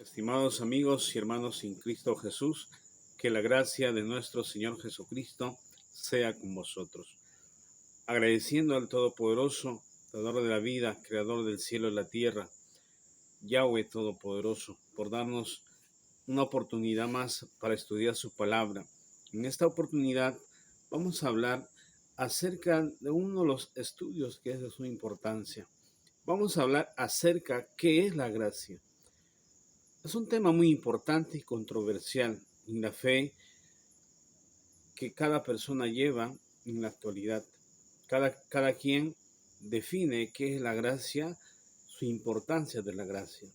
Estimados amigos y hermanos en Cristo Jesús, que la gracia de nuestro Señor Jesucristo sea con vosotros. Agradeciendo al Todopoderoso, dador de la vida, creador del cielo y la tierra, Yahweh Todopoderoso, por darnos una oportunidad más para estudiar su palabra. En esta oportunidad vamos a hablar acerca de uno de los estudios que es de su importancia. Vamos a hablar acerca de qué es la gracia. Es un tema muy importante y controversial en la fe que cada persona lleva en la actualidad. Cada quien define qué es la gracia, su importancia de la gracia.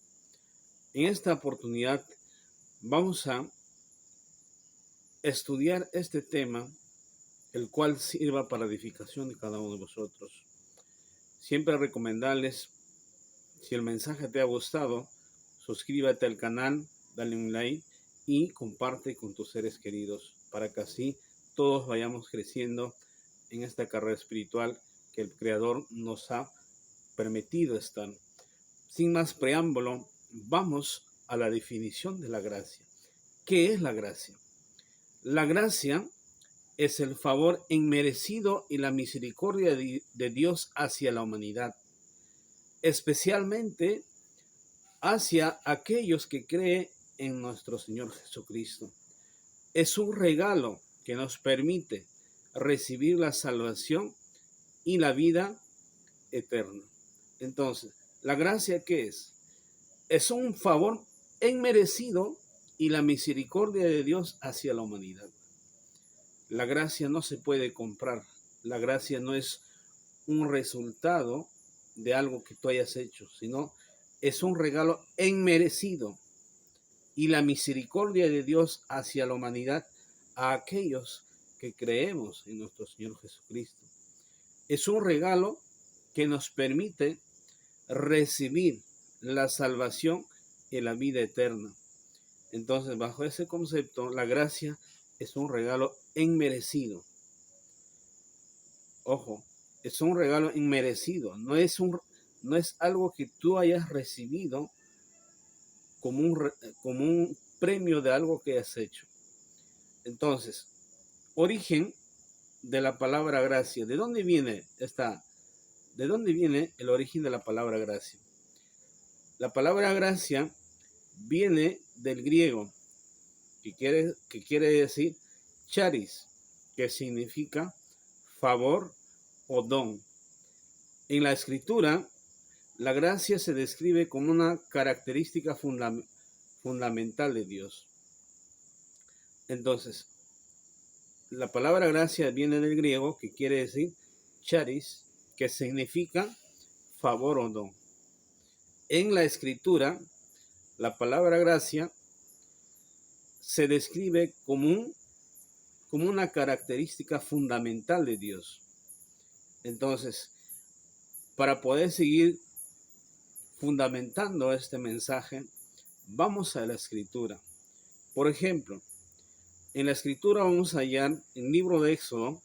En esta oportunidad vamos a estudiar este tema, el cual sirva para edificación de cada uno de vosotros. Siempre recomendarles, si el mensaje te ha gustado, suscríbete al canal, dale un like y comparte con tus seres queridos para que así todos vayamos creciendo en esta carrera espiritual que el Creador nos ha permitido estar. Sin más preámbulo, vamos a la definición de la gracia. ¿Qué es la gracia? La gracia es el favor inmerecido y la misericordia de Dios hacia la humanidad, especialmente hacia aquellos que creen en nuestro Señor Jesucristo. Es un regalo que nos permite recibir la salvación y la vida eterna. Entonces, ¿la gracia qué es? Es un favor inmerecido y la misericordia de Dios hacia la humanidad. La gracia no se puede comprar. La gracia no es un resultado de algo que tú hayas hecho, sino es un regalo inmerecido y la misericordia de Dios hacia la humanidad a aquellos que creemos en nuestro Señor Jesucristo. Es un regalo que nos permite recibir la salvación y la vida eterna. Entonces, bajo ese concepto, la gracia es un regalo inmerecido. Ojo, es un regalo inmerecido, no es algo que tú hayas recibido como un premio de algo que has hecho. Entonces, origen de la palabra gracia. ¿De dónde viene el origen de la palabra gracia? La palabra gracia viene del griego, que quiere decir charis, que significa favor o don. En la escritura, la gracia se describe como una característica fundamental de Dios. Entonces, la palabra gracia viene del griego, que quiere decir charis, que significa favor o don. En la escritura, la palabra gracia se describe como una característica fundamental de Dios. Entonces, para poder seguir fundamentando este mensaje, vamos a la escritura. Por ejemplo, en la escritura vamos a hallar en el libro de Éxodo,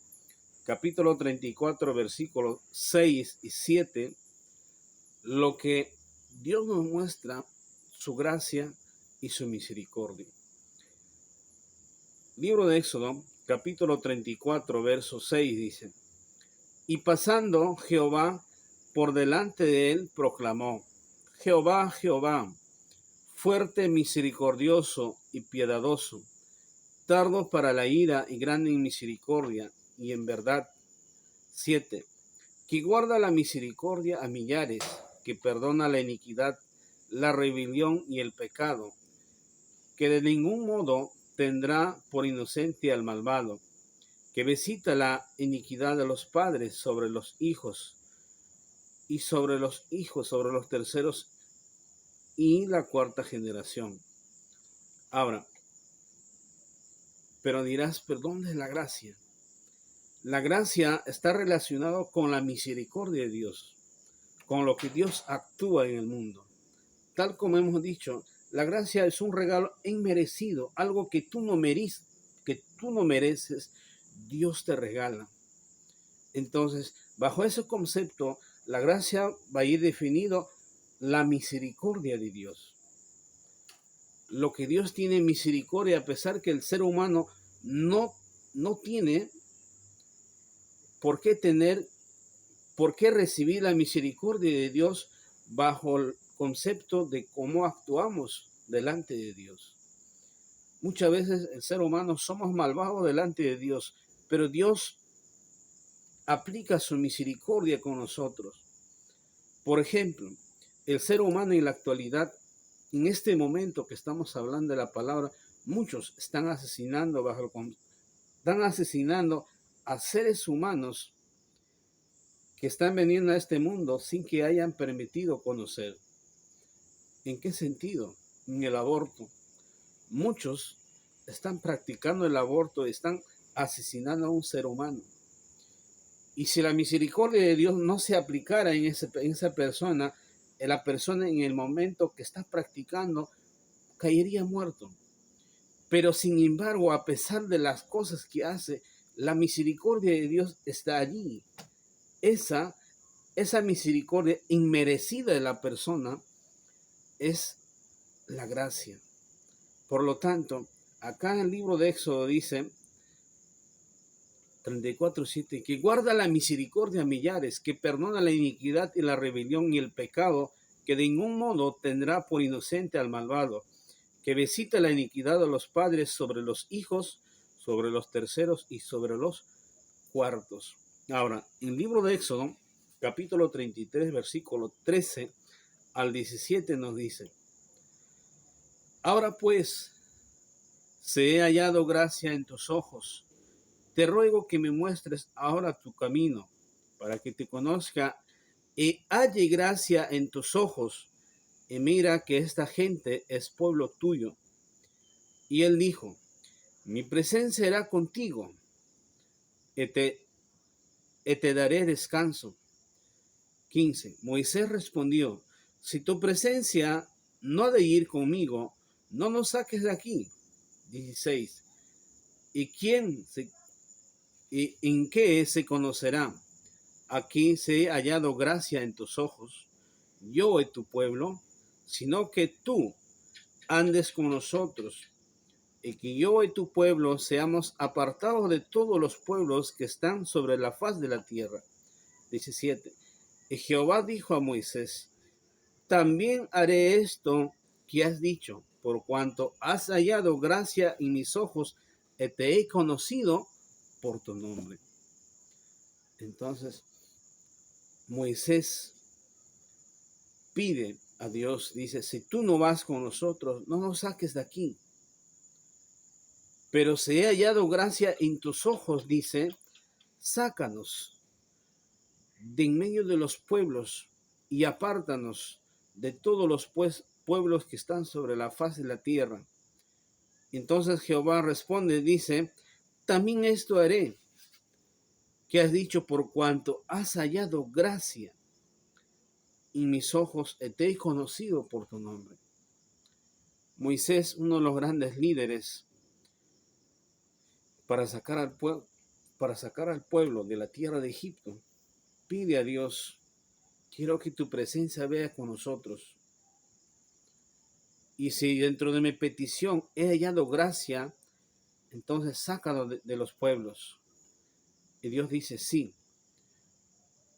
capítulo 34, versículos 6 y 7, lo que Dios nos muestra su gracia y su misericordia. Libro de Éxodo, capítulo 34, verso 6 dice: Y pasando Jehová por delante de él, proclamó: Jehová, Jehová, fuerte, misericordioso y piadoso, tardo para la ira y grande en misericordia y en verdad. 7. Que guarda la misericordia a millares, que perdona la iniquidad, la rebelión y el pecado, que de ningún modo tendrá por inocente al malvado, que visita la iniquidad de los padres sobre los hijos, y sobre los hijos, sobre los terceros y la cuarta generación. Ahora, pero dirás, ¿pero dónde es la gracia? La gracia está relacionada con la misericordia de Dios, con lo que Dios actúa en el mundo. Tal como hemos dicho, la gracia es un regalo inmerecido, algo que tú no mereces, Dios te regala. Entonces, bajo ese concepto, la gracia va a ir definido la misericordia de Dios. lo que Dios tiene misericordia, a pesar que el ser humano no tiene por qué recibir la misericordia de Dios bajo el concepto de cómo actuamos delante de Dios. Muchas veces el ser humano somos malvados delante de Dios, pero Dios aplica su misericordia con nosotros. Por ejemplo, el ser humano en la actualidad, en este momento que estamos hablando de la palabra, muchos están asesinando a seres humanos que están veniendo a este mundo sin que hayan permitido conocer. ¿En qué sentido? En el aborto. Muchos están practicando el aborto, están asesinando a un ser humano. Y si la misericordia de Dios no se aplicara en esa persona, la persona en el momento que está practicando caería muerto. Pero sin embargo, a pesar de las cosas que hace, la misericordia de Dios está allí. Esa misericordia inmerecida de la persona es la gracia. Por lo tanto, acá en el libro de Éxodo dice 34:7, que guarda la misericordia a millares, que perdona la iniquidad y la rebelión y el pecado, que de ningún modo tendrá por inocente al malvado, que visita la iniquidad de los padres sobre los hijos, sobre los terceros y sobre los cuartos. Ahora, en el libro de Éxodo, capítulo 33, versículo 13 al 17 nos dice: ahora pues, se he hallado gracia en tus ojos, te ruego que me muestres ahora tu camino, para que te conozca y halle gracia en tus ojos, y mira que esta gente es pueblo tuyo. Y él dijo: mi presencia será contigo, y te daré descanso. 15. Moisés respondió: si tu presencia no ha de ir conmigo, no nos saques de aquí. 16. ¿Y en qué se conocerá? Aquí se ha hallado gracia en tus ojos, yo y tu pueblo, sino que tú andes con nosotros, y que yo y tu pueblo seamos apartados de todos los pueblos que están sobre la faz de la tierra. 17. Y Jehová dijo a Moisés: también haré esto que has dicho, por cuanto has hallado gracia en mis ojos, y te he conocido por tu nombre. Entonces, Moisés pide a Dios, dice: si tú no vas con nosotros, no nos saques de aquí. Pero si he hallado gracia en tus ojos, dice, sácanos de en medio de los pueblos y apártanos de todos los pueblos que están sobre la faz de la tierra. Entonces Jehová responde, dice: también esto haré, que has dicho, por cuanto has hallado gracia en mis ojos, te he conocido por tu nombre. Moisés, uno de los grandes líderes para sacar al pueblo de la tierra de Egipto, pide a Dios: quiero que tu presencia vea con nosotros. Y si dentro de mi petición he hallado gracia, entonces sácalo de los pueblos. Y Dios dice: sí,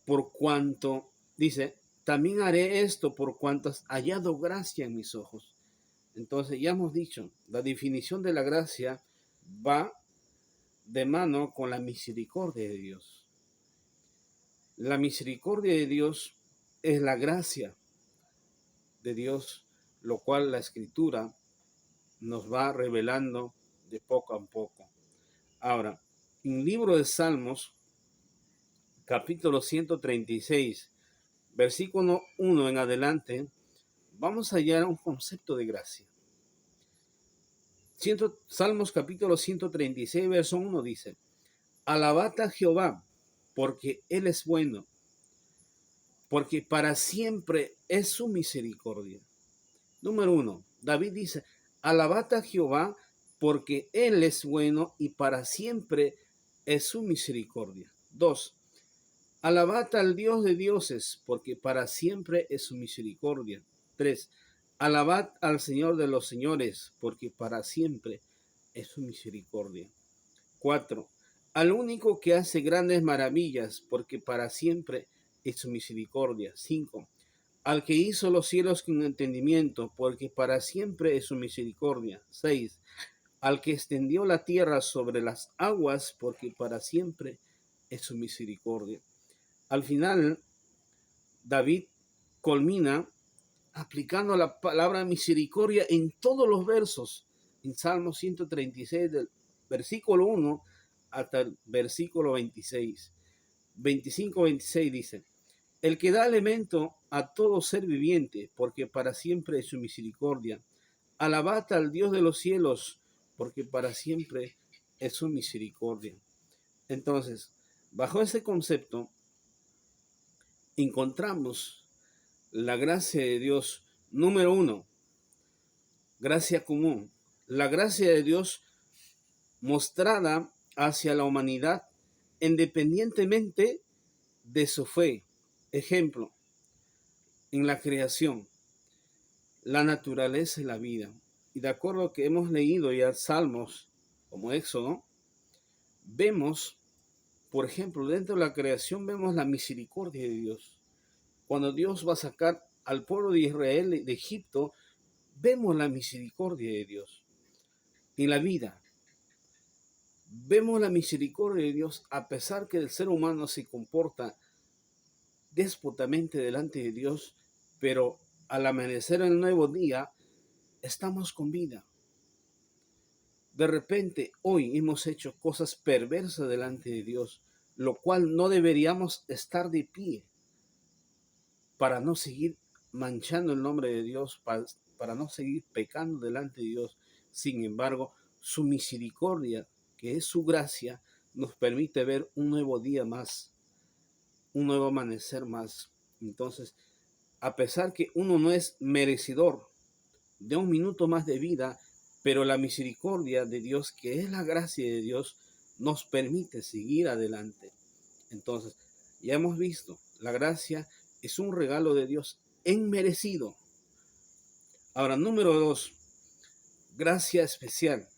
por cuanto, dice, también haré esto por cuanto has hallado gracia en mis ojos. Entonces ya hemos dicho, la definición de la gracia va de mano con la misericordia de Dios. La misericordia de Dios es la gracia de Dios, lo cual la Escritura nos va revelando de poco a poco. Ahora, en el libro de Salmos, capítulo 136, versículo 1 en adelante, vamos a hallar un concepto de gracia. Salmos capítulo 136, verso 1 dice: alabad a Jehová, porque Él es bueno, porque para siempre es su misericordia. Número 1, David dice: alabad a Jehová, porque Él es bueno y para siempre es su misericordia. 2, alabad al Dios de dioses, porque para siempre es su misericordia. 3, Alabad al Señor de los señores, porque para siempre es su misericordia. 4. Al único que hace grandes maravillas, porque para siempre es su misericordia. 5. Al que hizo los cielos con entendimiento, porque para siempre es su misericordia. 6. Al que extendió la tierra sobre las aguas, porque para siempre es su misericordia. Al final, David culmina aplicando la palabra misericordia en todos los versos, en Salmo 136, del versículo 1 hasta el versículo 26. 25-26 dice: el que da alimento a todo ser viviente, porque para siempre es su misericordia. Alabad al Dios de los cielos, porque para siempre es su misericordia. Entonces, bajo ese concepto, encontramos la gracia de Dios. Número 1, gracia común. La gracia de Dios mostrada hacia la humanidad independientemente de su fe. Ejemplo, en la creación, la naturaleza y la vida. Y de acuerdo a lo que hemos leído ya Salmos como Éxodo, vemos, por ejemplo, dentro de la creación vemos la misericordia de Dios. Cuando Dios va a sacar al pueblo de Israel de Egipto, vemos la misericordia de Dios. En la vida, vemos la misericordia de Dios a pesar que el ser humano se comporta déspotamente delante de Dios, pero al amanecer el nuevo día, estamos con vida. De repente, hoy hemos hecho cosas perversas delante de Dios, lo cual no deberíamos estar de pie para no seguir manchando el nombre de Dios, para no seguir pecando delante de Dios. Sin embargo, su misericordia, que es su gracia, nos permite ver un nuevo día más, un nuevo amanecer más. Entonces, a pesar que uno no es merecedor de un minuto más de vida, pero la misericordia de Dios, que es la gracia de Dios, nos permite seguir adelante. Entonces, ya hemos visto, la gracia es un regalo de Dios inmerecido. Ahora, número 2, gracia especial.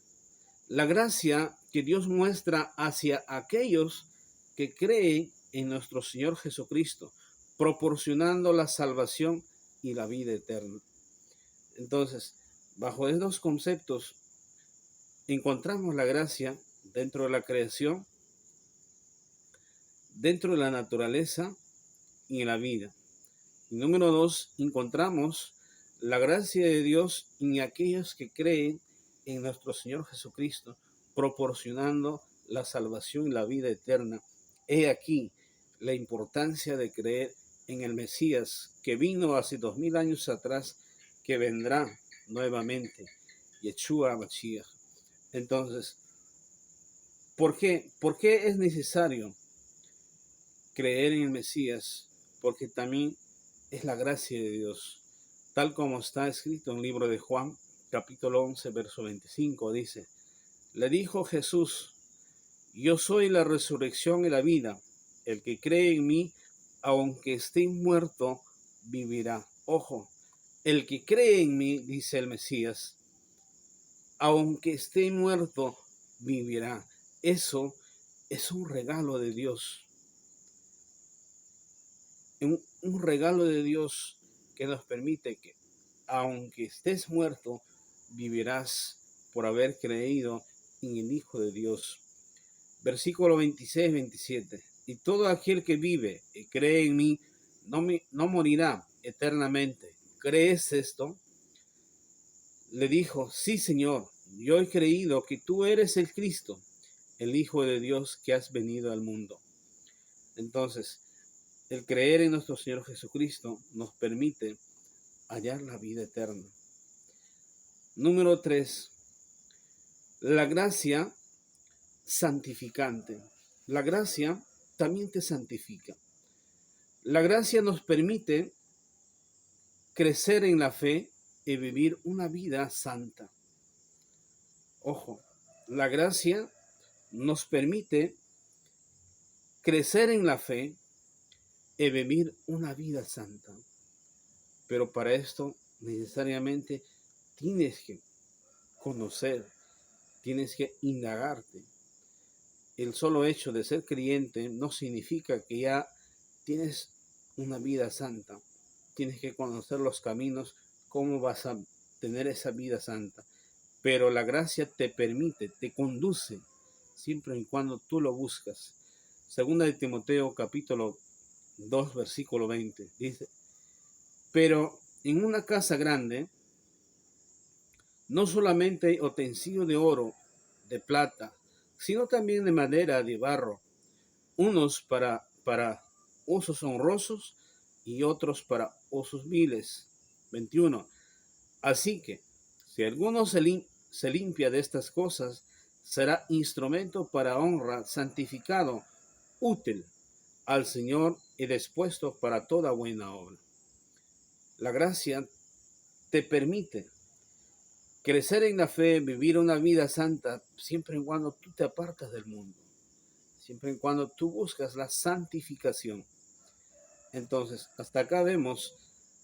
La gracia que Dios muestra hacia aquellos que creen en nuestro Señor Jesucristo, proporcionando la salvación y la vida eterna. Entonces, bajo estos conceptos, encontramos la gracia dentro de la creación, dentro de la naturaleza y en la vida. Y número 2, encontramos la gracia de Dios en aquellos que creen en nuestro Señor Jesucristo, proporcionando la salvación y la vida eterna. He aquí la importancia de creer en el Mesías que vino hace 2000 años atrás, que vendrá nuevamente, Yeshua Mashiach. Entonces, ¿por qué? ¿Por qué es necesario creer en el Mesías? Porque también es la gracia de Dios. Tal como está escrito en el libro de Juan, capítulo 11, verso 25, dice: le dijo Jesús: yo soy la resurrección y la vida. El que cree en mí, aunque esté muerto, vivirá. Ojo, el que cree en mí, dice el Mesías, aunque esté muerto, vivirá. Eso es un regalo de Dios. Un regalo de Dios que nos permite que, aunque estés muerto, vivirás por haber creído en el Hijo de Dios. Versículo 26-27. Y todo aquel que vive y cree en mí no morirá eternamente. ¿Crees esto? Le dijo: sí, Señor, yo he creído que tú eres el Cristo, el Hijo de Dios que has venido al mundo. Entonces, el creer en nuestro Señor Jesucristo nos permite hallar la vida eterna. Número 3, la gracia santificante. La gracia también te santifica. La gracia nos permite crecer en la fe y vivir una vida santa. Ojo, la gracia nos permite crecer en la fe y vivir una vida santa. Pero para esto necesariamente tienes que conocer, tienes que indagarte. El solo hecho de ser creyente no significa que ya tienes una vida santa. Tienes que conocer los caminos, cómo vas a tener esa vida santa. Pero la gracia te permite, te conduce, siempre y cuando tú lo buscas. Segunda de Timoteo, capítulo 2, versículo 20, dice: pero en una casa grande, no solamente hay utensilios de oro, de plata, sino también de madera, de barro, unos para usos honrosos y otros para usos viles. 21. Así que, si alguno se limpia de estas cosas, será instrumento para honra, santificado, útil al Señor y dispuesto para toda buena obra. La gracia te permite crecer en la fe, vivir una vida santa, siempre y cuando tú te apartas del mundo, siempre y cuando tú buscas la santificación. Entonces, hasta acá vemos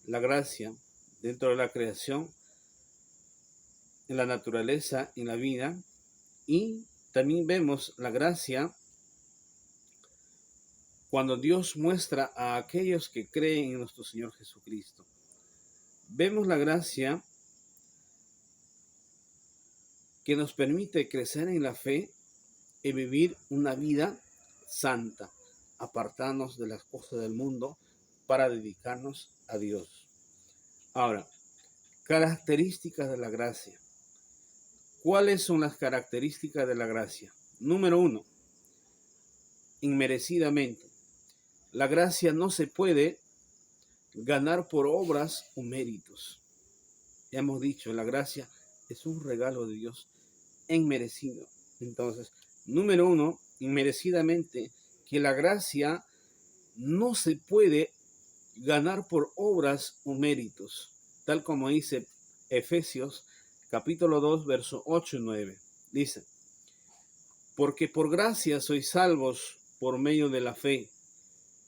la gracia dentro de la creación, en la naturaleza, en la vida, y también vemos la gracia cuando Dios muestra a aquellos que creen en nuestro Señor Jesucristo. Vemos la gracia que nos permite crecer en la fe y vivir una vida santa, apartarnos de las cosas del mundo para dedicarnos a Dios. Ahora, características de la gracia. ¿Cuáles son las características de la gracia? Número 1, inmerecidamente. La gracia no se puede ganar por obras o méritos. Ya hemos dicho, la gracia es un regalo de Dios inmerecido. Entonces, número 1, inmerecidamente, que la gracia no se puede ganar por obras o méritos, tal como dice Efesios capítulo 2, versos 8 y 9. Dice: porque por gracia sois salvos por medio de la fe.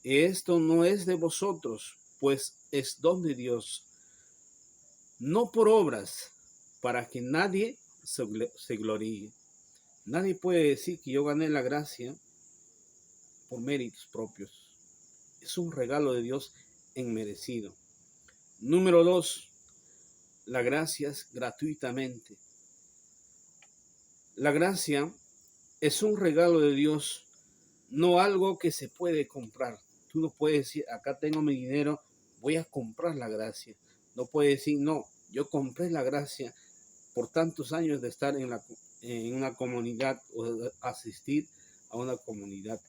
Y esto no es de vosotros, pues es don de Dios, no por obras, para que nadie se gloríe. Nadie puede decir que yo gané la gracia por méritos propios. Es un regalo de Dios inmerecido. Número 2, la gracia es gratuitamente. La gracia es un regalo de Dios, no algo que se puede comprar. Tú no puedes decir, acá tengo mi dinero, voy a comprar la gracia. No puedes decir, no, yo compré la gracia por tantos años de estar en una comunidad o de asistir a una comunidad.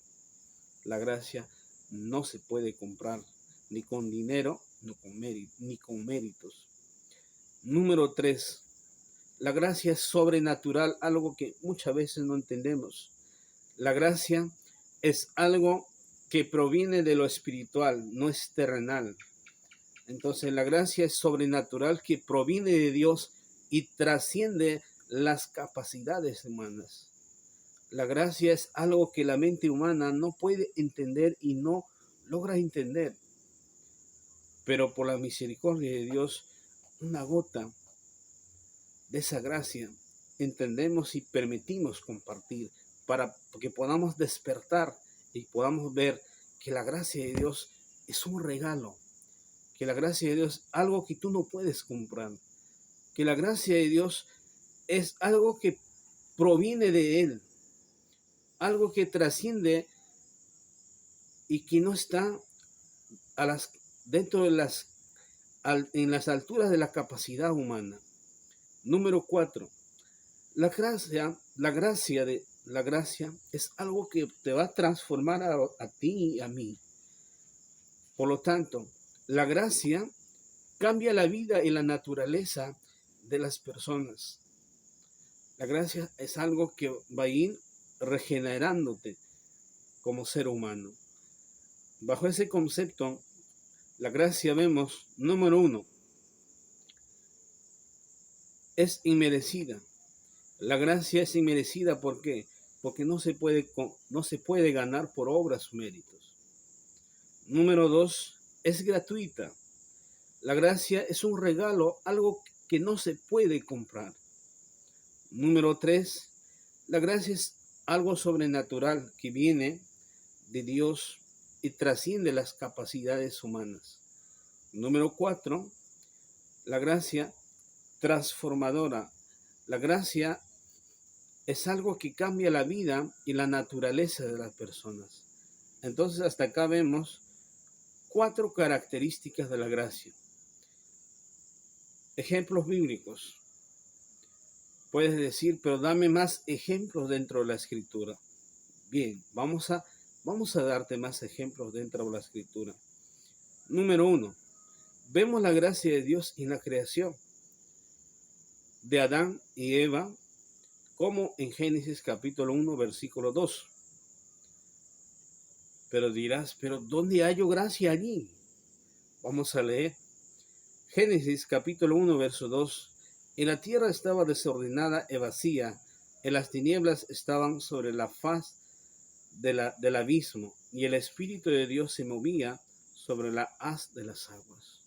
La gracia no se puede comprar ni con dinero ni con méritos. Número 3, la gracia es sobrenatural, algo que muchas veces no entendemos. La gracia es algo que proviene de lo espiritual, no es terrenal. Entonces la gracia es sobrenatural, que proviene de Dios y trasciende las capacidades humanas. La gracia es algo que la mente humana no puede entender y no logra entender. Pero por la misericordia de Dios, una gota de esa gracia entendemos y permitimos compartir para que podamos despertar y podamos ver que la gracia de Dios es un regalo, que la gracia de Dios es algo que tú no puedes comprar, que la gracia de Dios es algo que proviene de Él, algo que trasciende y que no está dentro de en las alturas de la capacidad humana. Número 4, la gracia es algo que te va a transformar a ti y a mí. Por lo tanto, la gracia cambia la vida y la naturaleza de las personas. La gracia es algo que va a ir regenerándote como ser humano. Bajo ese concepto, la gracia vemos, número 1, es inmerecida. La gracia es inmerecida, ¿por qué? Porque no se puede ganar por obras o méritos. Número 2, es gratuita. La gracia es un regalo, algo que no se puede comprar. Número 3, la gracia es algo sobrenatural que viene de Dios y trasciende las capacidades humanas. Número 4, la gracia transformadora. La gracia es algo que cambia la vida y la naturaleza de las personas. Entonces hasta acá vemos 4 características de la gracia. Ejemplos bíblicos. Puedes decir, pero dame más ejemplos dentro de la Escritura. Bien, vamos a darte más ejemplos dentro de la Escritura. Número 1. Vemos la gracia de Dios en la creación de Adán y Eva, como en Génesis capítulo 1, versículo 2. Pero dirás, ¿pero dónde hallo gracia allí? Vamos a leer. Génesis capítulo 1, verso 2. Y la tierra estaba desordenada y vacía, y las tinieblas estaban sobre la faz del abismo, y el Espíritu de Dios se movía sobre la haz de las aguas.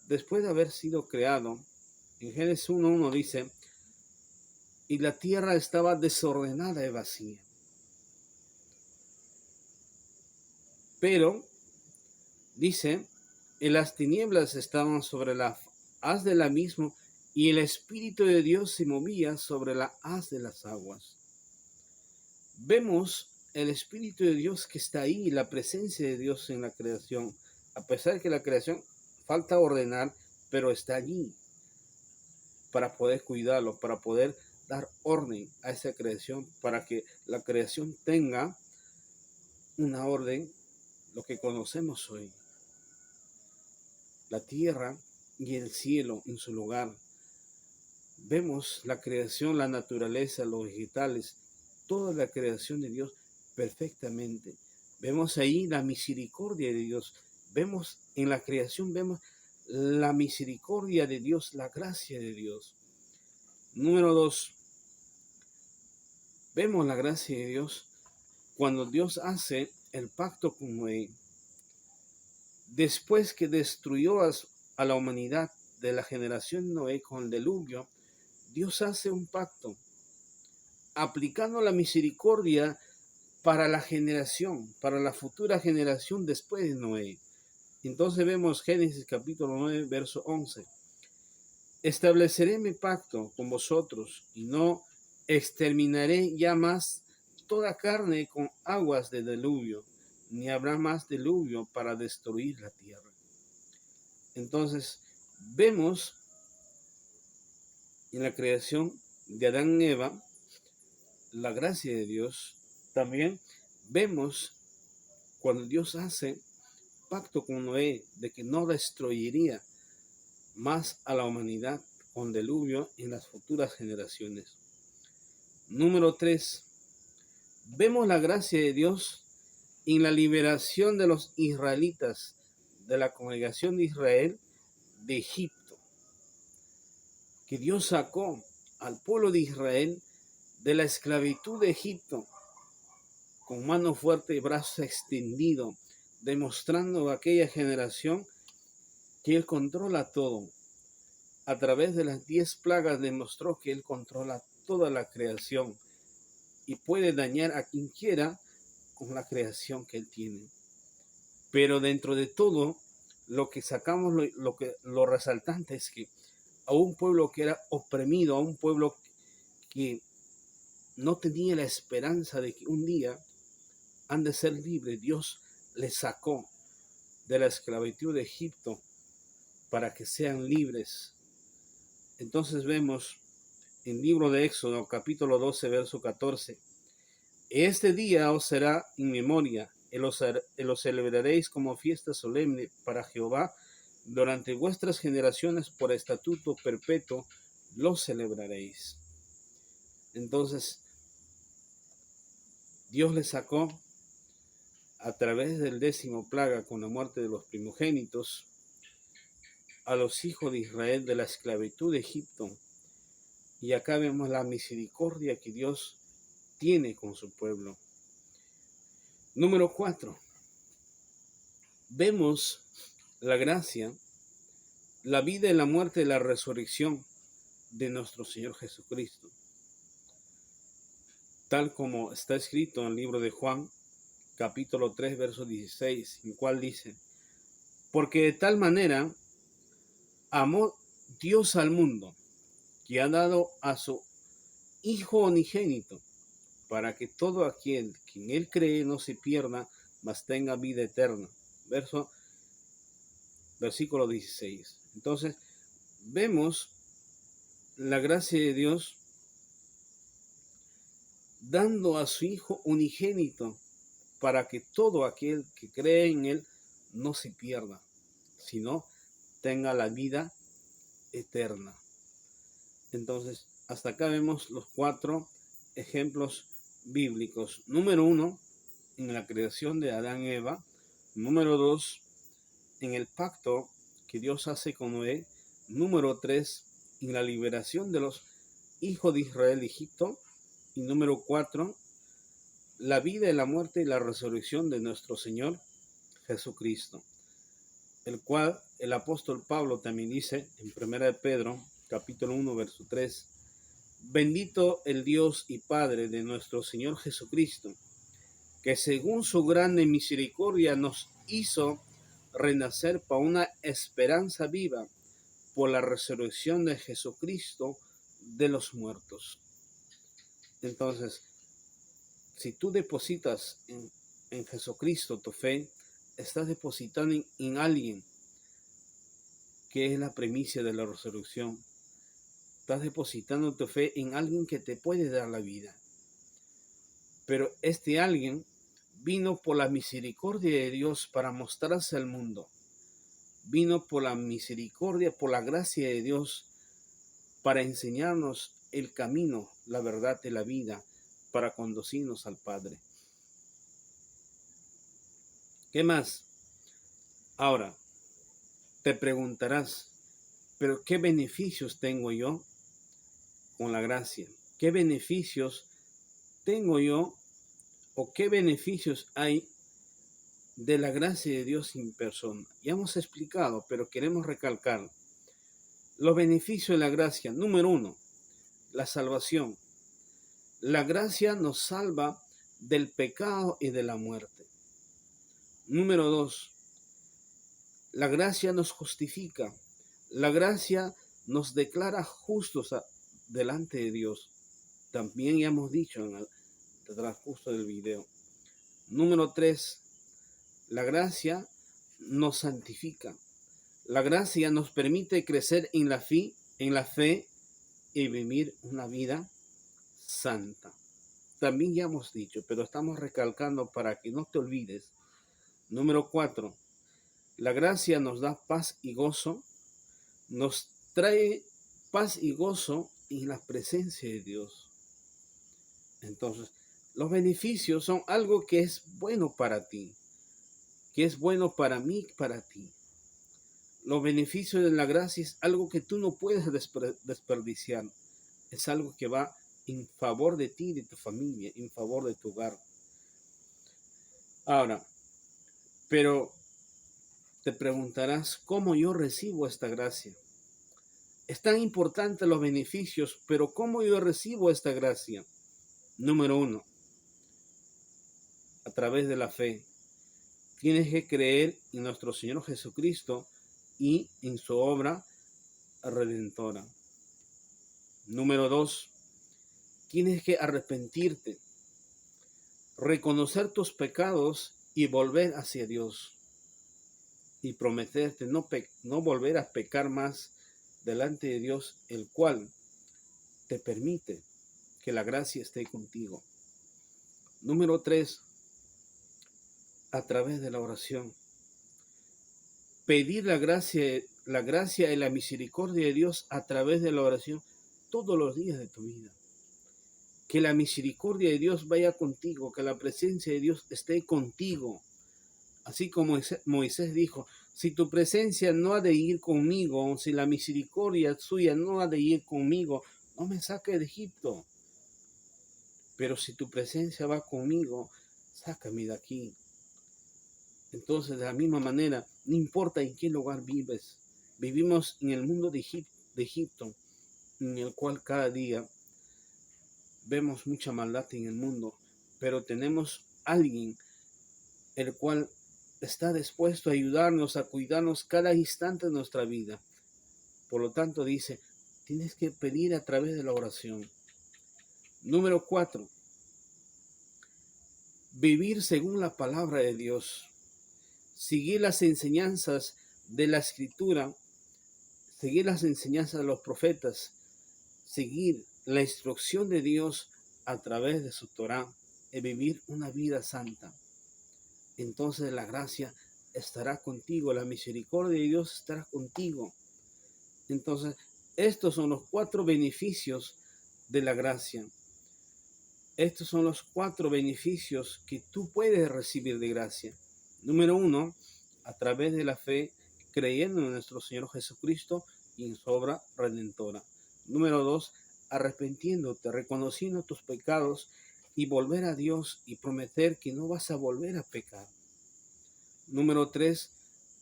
Después de haber sido creado, en Génesis 1:1 dice, y la tierra estaba desordenada y vacía. Pero, dice, y las tinieblas estaban sobre la haz del abismo, y el Espíritu de Dios se movía sobre la haz de las aguas. Vemos el Espíritu de Dios que está ahí, la presencia de Dios en la creación. A pesar de que la creación falta ordenar, pero está allí para poder cuidarlo, para poder dar orden a esa creación, para que la creación tenga una orden, lo que conocemos hoy. La tierra y el cielo en su lugar. Vemos la creación, la naturaleza, los vegetales, toda la creación de Dios perfectamente. Vemos ahí la misericordia de Dios. Vemos en la creación, vemos la misericordia de Dios, la gracia de Dios. Número 2. Vemos la gracia de Dios cuando Dios hace el pacto con Noé. Después que destruyó a la humanidad de la generación Noé con el diluvio, Dios hace un pacto, aplicando la misericordia para la generación, para la futura generación después de Noé. Entonces vemos Génesis capítulo 9, verso 11. Estableceré mi pacto con vosotros y no exterminaré ya más toda carne con aguas de diluvio, ni habrá más diluvio para destruir la tierra. Entonces, vemos en la creación de Adán y Eva la gracia de Dios. También vemos cuando Dios hace pacto con Noé de que no destruiría más a la humanidad con diluvio en las futuras generaciones. Número 3. Vemos la gracia de Dios en la liberación de los israelitas de la congregación de Israel de Egipto, que Dios sacó al pueblo de Israel de la esclavitud de Egipto con mano fuerte y brazo extendido, demostrando a aquella generación que Él controla todo. A través de las 10 plagas demostró que Él controla toda la creación y puede dañar a quien quiera con la creación que Él tiene. Pero dentro de todo, lo que sacamos, lo resaltante es que a un pueblo que era oprimido, a un pueblo que no tenía la esperanza de que un día han de ser libres, Dios les sacó de la esclavitud de Egipto para que sean libres. Entonces vemos en el libro de Éxodo, capítulo 12, verso 14. Este día os será en memoria, y lo celebraréis como fiesta solemne para Jehová. Durante vuestras generaciones, por estatuto perpetuo, lo celebraréis. Entonces, Dios les sacó a través del 10º plaga con la muerte de los primogénitos a los hijos de Israel de la esclavitud de Egipto. Y acá vemos la misericordia que Dios tiene con su pueblo. Número 4. Vemos la gracia, la vida y la muerte y la resurrección de nuestro Señor Jesucristo, tal como está escrito en el libro de Juan, capítulo 3, verso 16, en el cual dice: porque de tal manera amó Dios al mundo, que ha dado a su Hijo unigénito, para que todo aquel que en él cree no se pierda, mas tenga vida eterna. Versículo 16. Entonces, vemos la gracia de Dios dando a su Hijo unigénito para que todo aquel que cree en él no se pierda, sino tenga la vida eterna. Entonces, hasta acá vemos los 4 ejemplos bíblicos. Número 1, en la creación de Adán y Eva. Número 2, en el pacto que Dios hace con Noé. Número 3, en la liberación de los hijos de Israel de Egipto. Y número 4, la vida, la muerte y la resurrección de nuestro Señor Jesucristo, el cual el apóstol Pablo también dice en 1 Pedro, capítulo 1, verso 3, bendito el Dios y Padre de nuestro Señor Jesucristo, que según su grande misericordia nos hizo renacer para una esperanza viva por la resurrección de Jesucristo de los muertos. Entonces, si tú depositas en Jesucristo tu fe, estás depositando en alguien que es la primicia de la resurrección. Estás depositando tu fe en alguien que te puede dar la vida. Pero este alguien vino por la misericordia de Dios para mostrarse al mundo. Vino por la misericordia, por la gracia de Dios, para enseñarnos el camino, la verdad y la vida, para conducirnos al Padre. ¿Qué más? Ahora, te preguntarás, ¿pero qué beneficios tengo yo con la gracia? ¿Qué beneficios tengo yo o qué beneficios hay de la gracia de Dios en persona? Ya hemos explicado, pero queremos recalcar los beneficios de la gracia. Número 1, la salvación. La gracia nos salva del pecado y de la muerte. Número 2, la gracia nos justifica. La gracia nos declara justos delante de Dios. También ya hemos dicho en el transcurso del video. Número 3, la gracia nos santifica. La gracia nos permite crecer en la fe y vivir una vida santa. También ya hemos dicho, pero estamos recalcando para que no te olvides. Número 4, la gracia nos da paz y gozo. Nos trae paz y gozo en la presencia de Dios. Entonces, los beneficios son algo que es bueno para ti, que es bueno para mí, para ti. Los beneficios de la gracia es algo que tú no puedes desperdiciar. Es algo que va en favor de ti, de tu familia, en favor de tu hogar. Ahora, pero te preguntarás, ¿cómo yo recibo esta gracia? Es tan importante los beneficios, pero ¿cómo yo recibo esta gracia? Número 1, a través de la fe. Tienes que creer en nuestro Señor Jesucristo y en su obra redentora. Número 2, tienes que arrepentirte, reconocer tus pecados y volver hacia Dios. Y prometerte no volver a pecar más delante de Dios, el cual te permite que la gracia esté contigo. Número 3, a través de la oración. Pedir la gracia y la misericordia de Dios a través de la oración todos los días de tu vida. Que la misericordia de Dios vaya contigo, que la presencia de Dios esté contigo. Así como Moisés dijo, si tu presencia no ha de ir conmigo, si la misericordia suya no ha de ir conmigo, no me saque de Egipto. Pero si tu presencia va conmigo, sácame de aquí. Entonces, de la misma manera, no importa en qué lugar vives, vivimos en el mundo de Egipto, en el cual cada día vemos mucha maldad en el mundo, pero tenemos alguien el cual está dispuesto a ayudarnos, a cuidarnos cada instante de nuestra vida. Por lo tanto, dice, tienes que pedir a través de la oración. Número 4, vivir según la palabra de Dios. Seguir las enseñanzas de la Escritura, seguir las enseñanzas de los profetas, seguir la instrucción de Dios a través de su Torá y vivir una vida santa. Entonces la gracia estará contigo, la misericordia de Dios estará contigo. Entonces, estos son los 4 beneficios de la gracia. Estos son los 4 beneficios que tú puedes recibir de gracia. Número 1, a través de la fe, creyendo en nuestro Señor Jesucristo y en su obra redentora. Número 2, arrepintiéndote, reconociendo tus pecados y volver a Dios y prometer que no vas a volver a pecar. Número 3,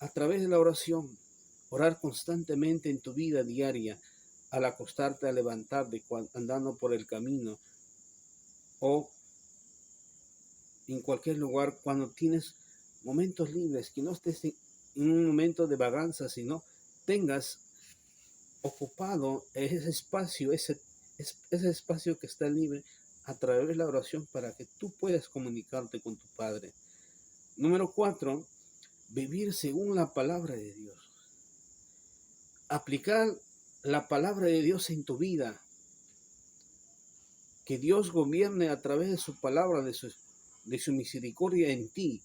a través de la oración, orar constantemente en tu vida diaria, al acostarte, al levantarte, andando por el camino o en cualquier lugar, cuando tienes momentos libres, que no estés en un momento de vaganza, sino tengas ocupado ese espacio, ese espacio que está libre a través de la oración para que tú puedas comunicarte con tu Padre. Número 4, vivir según la palabra de Dios. Aplicar la palabra de Dios en tu vida. Que Dios gobierne a través de su palabra, de su misericordia en ti.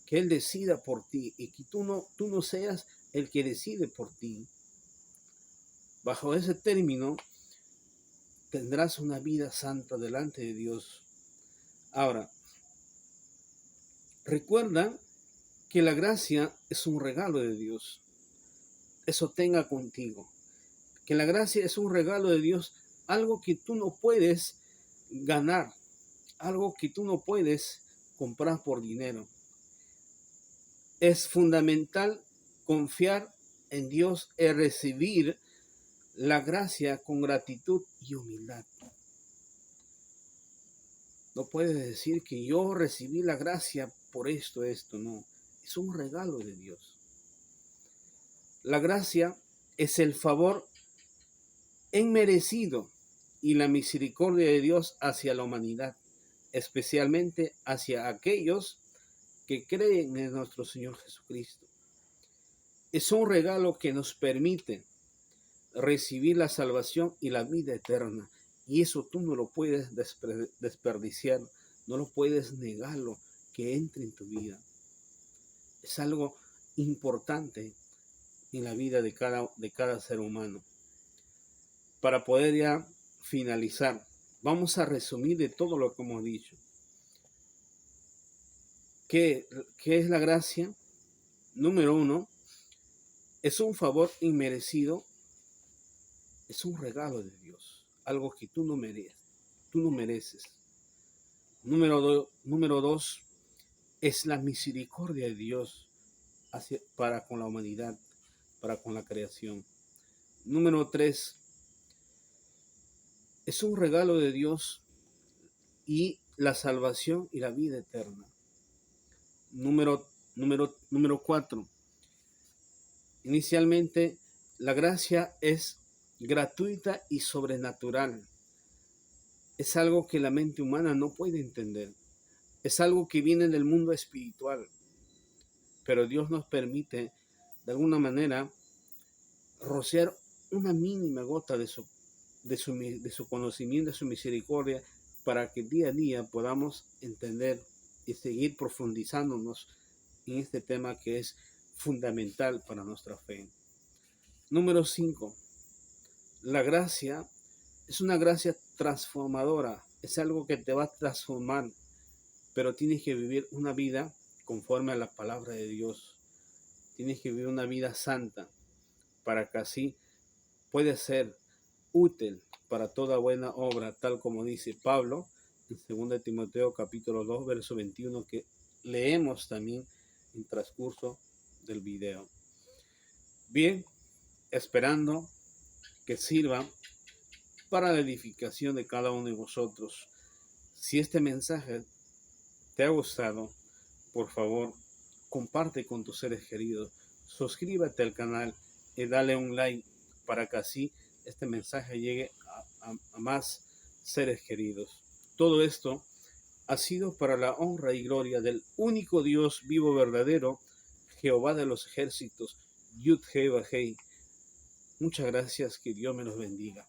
Que Él decida por ti y que tú no seas el que decide por ti. Bajo ese término, tendrás una vida santa delante de Dios. Ahora, recuerda que la gracia es un regalo de Dios. Eso tenga contigo. Que la gracia es un regalo de Dios, algo que tú no puedes ganar, algo que tú no puedes comprar por dinero. Es fundamental confiar en Dios y recibir la gracia con gratitud y humildad. No puedes decir que yo recibí la gracia por esto, no. Es un regalo de Dios. La gracia es el favor inmerecido y la misericordia de Dios hacia la humanidad, especialmente hacia aquellos que creen en nuestro Señor Jesucristo. Es un regalo que nos permite recibir la salvación y la vida eterna. Y eso tú no lo puedes desperdiciar, no lo puedes negarlo, que entre en tu vida. Es algo importante en la vida de cada ser humano. Para poder ya finalizar, vamos a resumir de todo lo que hemos dicho. ¿Qué es la gracia? Número 1, es un favor inmerecido, es un regalo de Dios, algo que tú no mereces. Número 2, es la misericordia de Dios para con la humanidad, para con la creación. Número 3, es un regalo de Dios y la salvación y la vida eterna. Número 4, inicialmente la gracia es gratuita y sobrenatural. Es algo que la mente humana no puede entender. Es algo que viene del mundo espiritual. Pero Dios nos permite, de alguna manera, rociar una mínima gota de su conocimiento, de su misericordia, para que día a día podamos entender y seguir profundizándonos en este tema que es fundamental para nuestra fe. Número 5. La gracia es una gracia transformadora. Es algo que te va a transformar, pero tienes que vivir una vida conforme a la palabra de Dios. Tienes que vivir una vida santa para que así puedas ser útil para toda buena obra, tal como dice Pablo en 2 Timoteo capítulo 2, verso 21, que leemos también en transcurso del video. Bien, esperando que sirva para la edificación de cada uno de vosotros. Si este mensaje te ha gustado, por favor, comparte con tus seres queridos, suscríbete al canal y dale un like para que así este mensaje llegue a más seres queridos. Todo esto ha sido para la honra y gloria del único Dios vivo verdadero, Jehová de los ejércitos, Yud-Heh-Vah-Heh. Muchas gracias, que Dios me los bendiga.